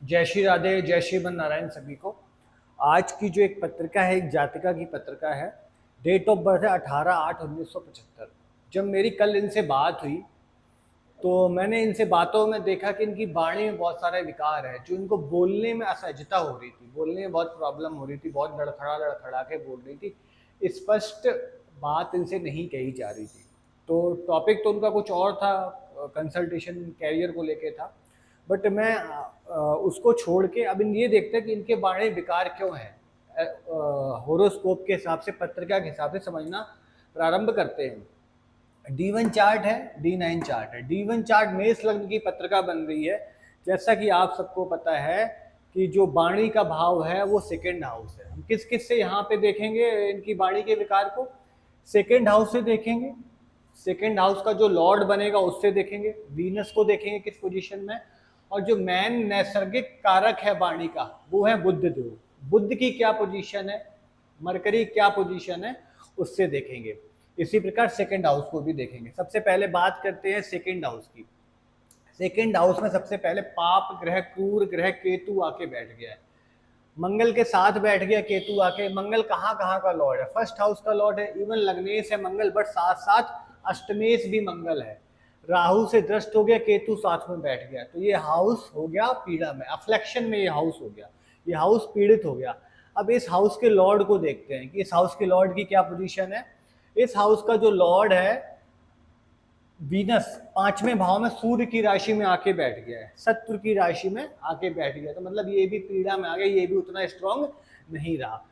जय श्री राधे, जय श्रीमन नारायण सभी को। आज की जो एक पत्रिका है, एक जातिका की पत्रिका है। डेट ऑफ बर्थ है 18/8/1975। जब मेरी कल इनसे बात हुई तो मैंने इनसे बातों में देखा कि इनकी वाणी में बहुत सारे विकार है, जो इनको बोलने में असहजता हो रही थी, बोलने में बहुत प्रॉब्लम हो रही थी, बहुत लड़खड़ा लड़खड़ा के बोल रही थी। स्पष्ट बात इनसे नहीं कही जा रही थी। तो टॉपिक तो उनका कुछ और था, कंसल्टेशन कैरियर को लेके था। बट मैं उसको छोड़ के अब इन ये देखते हैं कि इनके बारे में विकार क्यों है। होरोस्कोप के हिसाब से, पत्रिका के हिसाब से समझना प्रारंभ करते हैं। D1 चार्ट है, D9 चार्ट है। D1 चार्ट मेष लग्न की पत्रिका बन रही है। जैसा कि आप सबको पता है कि जो वाणी का भाव है वो सेकेंड हाउस है। हम किस किस से यहाँ पे देखेंगे इनकी वाणी के विकार को? सेकेंड हाउस से देखेंगे। सेकेंड हाउस का जो लॉर्ड बनेगा उससे देखेंगे। वीनस को देखेंगे किस पोजीशन में। और जो मैन नैसर्गिक कारक है वाणी का, वो है बुध देव। बुध की क्या पोजीशन है, मरकरी क्या पोजीशन है, उससे देखेंगे। इसी प्रकार सेकेंड हाउस को भी देखेंगे। सबसे पहले बात करते हैं सेकेंड हाउस की। सेकेंड हाउस में सबसे पहले पाप ग्रह, क्रूर ग्रह केतु आके बैठ गया है। मंगल के साथ बैठ गया केतु आके। मंगल कहाँ कहाँ का लॉर्ड है? फर्स्ट हाउस का लॉर्ड है। इवन लग्नेश है मंगल, बट साथ साथ अष्टमेश भी मंगल है। राहु से दृष्ट हो गया, केतु साथ में बैठ गया। तो ये हाउस हो गया पीड़ा में, अफ्लेक्शन में ये हाउस हो गया। ये हाउस पीड़ित हो गया। अब इस हाउस के लॉर्ड को देखते हैं कि इस हाउस के लॉर्ड की क्या पोजीशन है। इस हाउस का जो लॉर्ड है वीनस, पांचवें भाव में सूर्य की राशि में आके बैठ गया है, शत्रु की राशि में आके बैठ गया। तो मतलब ये भी पीड़ा में आ गया, ये भी उतना स्ट्रांग नहीं रहा।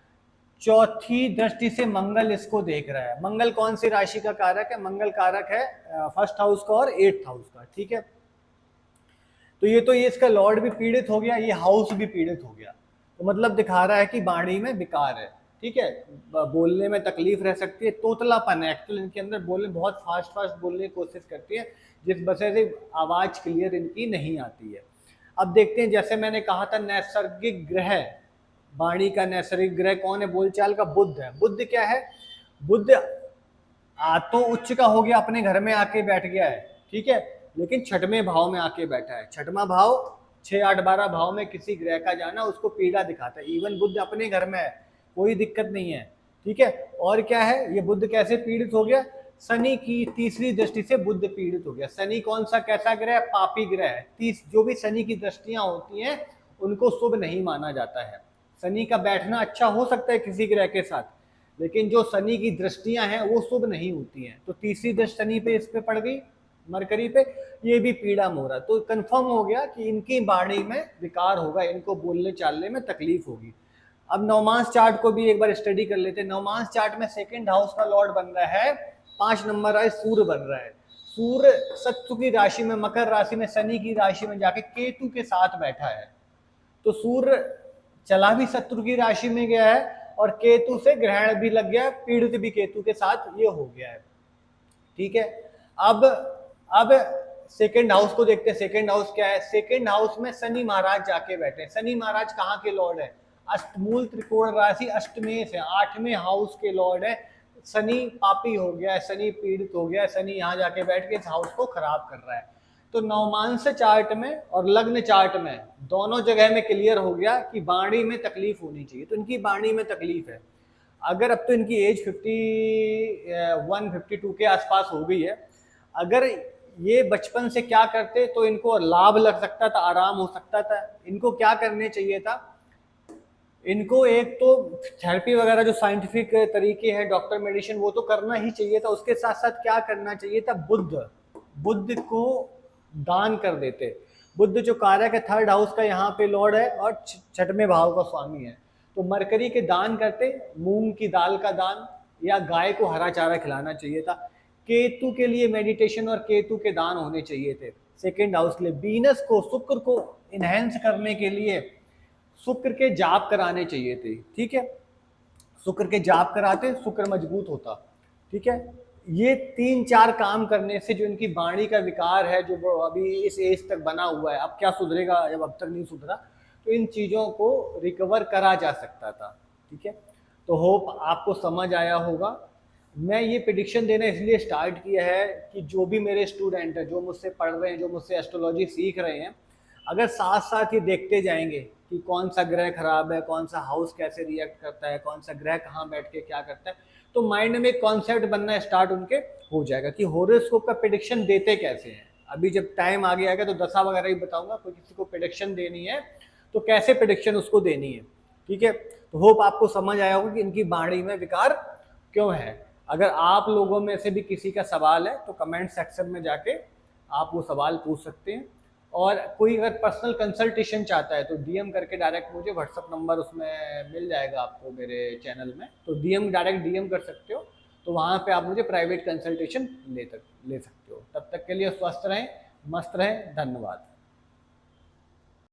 चौथी दृष्टि से मंगल इसको देख रहा है। मंगल कौन सी राशि का कारक है? मंगल कारक है फर्स्ट हाउस का और एट्थ हाउस का। ठीक है, तो ये इसका लॉर्ड भी पीड़ित हो गया, ये हाउस भी पीड़ित हो गया। तो मतलब दिखा रहा है कि वाणी में विकार है। ठीक है, बोलने में तकलीफ रह सकती है, तोतलापन है एक्चुअली इनके अंदर, बोलने बहुत फास्ट फास्ट बोलने की कोशिश करती है, जिस वजह से आवाज क्लियर इनकी नहीं आती है। अब देखते हैं, जैसे मैंने कहा था नैसर्गिक ग्रह, वाणी का नैसर्गिक ग्रह कौन है बोलचाल का? बुध है। बुध क्या है? बुध तो उच्च का हो गया, अपने घर में आके बैठ गया है। ठीक है, लेकिन छठवें भाव में आके बैठा है। छठवां भाव 6, 8, 12 भाव में किसी ग्रह का जाना उसको पीड़ा दिखाता है। इवन बुध अपने घर में है, कोई दिक्कत नहीं है। ठीक है, और क्या है, ये बुध कैसे पीड़ित हो गया? शनि की तीसरी दृष्टि से बुध पीड़ित हो गया। शनि कौन सा, कैसा ग्रह? पापी ग्रह है। जो भी शनि की दृष्टियां होती हैं उनको शुभ नहीं माना जाता है। शनि का बैठना अच्छा हो सकता है किसी ग्रह के साथ, लेकिन जो शनि की दृष्टियां हैं वो शुभ नहीं होती हैं। तो तीसरी दृष्टि शनि पे इस पे पड़ गई, मरकरी पे, ये भी पीड़ा में हो रहा। तो कंफर्म हो गया कि इनकी वाणी में विकार होगा, इनको बोलने चालने में तकलीफ होगी। अब नवमांश चार्ट को भी एक बार स्टडी कर लेते हैं। नवमांश चार्ट में सेकंड हाउस का लॉर्ड बन रहा है, 5 नंबर है, सूर्य बन रहा है। सूर्य शत्रु की राशि में, मकर राशि में, शनि की राशि में जाके केतु के साथ बैठा है। तो सूर्य चला भी शत्रु की राशि में गया है और केतु से ग्रहण भी लग गया, पीड़ित भी केतु के साथ ये हो गया है। ठीक है, अब सेकेंड हाउस को देखते हैं। सेकेंड हाउस क्या है? सेकेंड हाउस में शनि महाराज जाके बैठे। शनि महाराज कहाँ के लॉर्ड है? अष्टमूल त्रिकोण राशि अष्टमेश है, 8वें हाउस के लॉर्ड है। शनि पापी हो गया है, शनि पीड़ित हो गया है, शनि यहाँ जाके बैठ के इस हाउस को खराब कर रहा है। तो नवमांश चार्ट में और लग्न चार्ट में दोनों जगह में क्लियर हो गया कि वाणी में तकलीफ होनी चाहिए। तो इनकी वाणी में तकलीफ है। अगर अब तो इनकी एज 51-52 के आसपास हो गई है। अगर ये बचपन से क्या करते तो इनको लाभ लग सकता था, आराम हो सकता था। इनको क्या करने चाहिए था? इनको एक तो थेरेपी वगैरह जो साइंटिफिक तरीके हैं, डॉक्टर मेडिसिन, वो तो करना ही चाहिए था। उसके साथ साथ क्या करना चाहिए था? बुद्ध को दान कर देते। बुद्ध जो कारक है थर्ड हाउस का, यहाँ पे लॉर्ड है और छठवें भाव का स्वामी है। तो मरकरी के दान करते, मूंग की दाल का दान या गाय को हरा चारा खिलाना चाहिए था। केतु के लिए मेडिटेशन और केतु के दान होने चाहिए थे। सेकेंड हाउस के लिए वीनस को, शुक्र को इनहेंस करने के लिए शुक्र के जाप कराने चाहिए थे। ठीक है, शुक्र के जाप कराते, शुक्र मजबूत होता। ठीक है, ये 3-4 काम करने से जो इनकी वाणी का विकार है, जो वो अभी इस एज तक बना हुआ है, अब क्या सुधरेगा जब अब तक नहीं सुधरा, तो इन चीज़ों को रिकवर करा जा सकता था। ठीक है, तो होप आपको समझ आया होगा। मैं ये प्रिडिक्शन देना इसलिए स्टार्ट किया है कि जो भी मेरे स्टूडेंट हैं, जो मुझसे पढ़ रहे हैं, जो मुझसे एस्ट्रोलॉजी सीख रहे हैं, अगर साथ साथ ये देखते जाएंगे कि कौन सा ग्रह खराब है, कौन सा हाउस कैसे रिएक्ट करता है, कौन सा ग्रह कहाँ बैठ के क्या करता है, तो माइंड में एक कॉन्सेप्ट बनना स्टार्ट उनके हो जाएगा कि हॉरोस्कोप का प्रेडिक्शन देते कैसे हैं। अभी जब टाइम आगे आएगा तो दशा वगैरह ही बताऊंगा, कोई किसी को प्रेडिक्शन देनी है तो कैसे प्रेडिक्शन उसको देनी है। ठीक है, तो होप आपको समझ आया होगा कि इनकी वाणी में विकार क्यों है। अगर आप लोगों में से भी किसी का सवाल है तो कमेंट सेक्शन में जाके आप वो सवाल पूछ सकते हैं। और कोई अगर पर्सनल कंसल्टेशन चाहता है तो डीएम करके डायरेक्ट मुझे व्हाट्सअप नंबर उसमें मिल जाएगा आपको मेरे चैनल में, तो डायरेक्ट डीएम कर सकते हो। तो वहाँ पे आप मुझे प्राइवेट कंसल्टेशन ले सकते हो। तब तक के लिए स्वस्थ रहें, मस्त रहें, धन्यवाद।